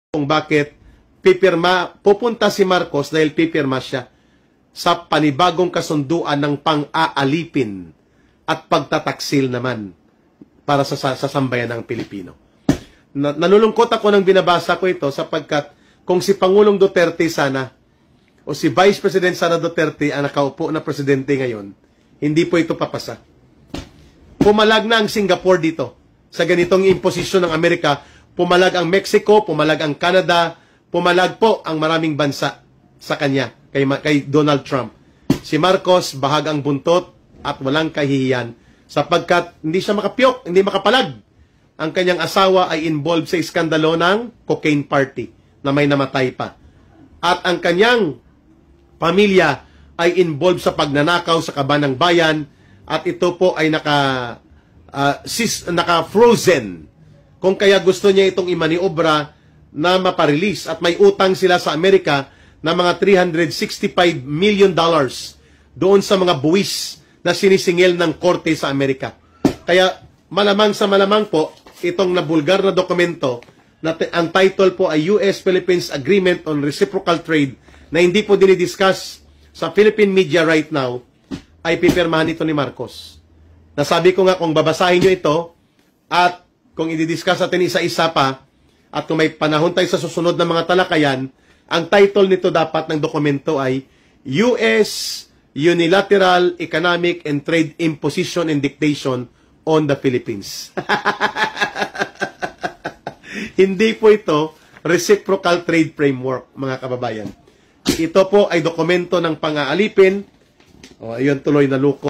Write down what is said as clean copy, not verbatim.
kung bakit pupunta si Marcos dahil pipirma siya sa panibagong kasunduan ng pang-aalipin at pagtataksil naman para sa sambayan ng Pilipino. Nalulungkot ako nang binabasa ko ito sapagkat kung si Pangulong Duterte sana o si Vice President Sara Duterte ang nakaupo na presidente ngayon, hindi po ito papasa. Pumalag na ang Singapore dito sa ganitong imposisyon ng Amerika. Pumalag ang Mexico, pumalag ang Canada, pumalag po ang maraming bansa sa kanya, kay Donald Trump. Si Marcos, bahagang buntot at walang kahihiyan sapagkat hindi siya makapiyok, hindi makapalag. Ang kanyang asawa ay involved sa iskandalo ng cocaine party na may namatay pa. At ang kanyang pamilya ay involved sa pagnanakaw sa kaban ng bayan at ito po ay naka-frozen. Kung kaya gusto niya itong imaniobra na maparelease at may utang sila sa Amerika na mga $365 million doon sa mga buwis na sinisingil ng korte sa Amerika. Kaya malamang sa malamang po, itong nabulgar na dokumento, na ang title po ay US-Philippines Agreement on Reciprocal Trade, na hindi po dinidiscuss sa Philippine media right now, ay pipirmahan ito ni Marcos. Nasabi ko nga kung babasahin nyo ito, at kung i-discuss natin isa-isa pa, at kung may panahon tayo sa susunod na mga talakayan, ang title nito dapat ng dokumento ay US Unilateral Economic and Trade Imposition and Dictation on the Philippines. Hindi po ito Reciprocal Trade Framework, mga kababayan. Ito po ay dokumento ng pang-aalipin. O, ayun, tuloy na lukot.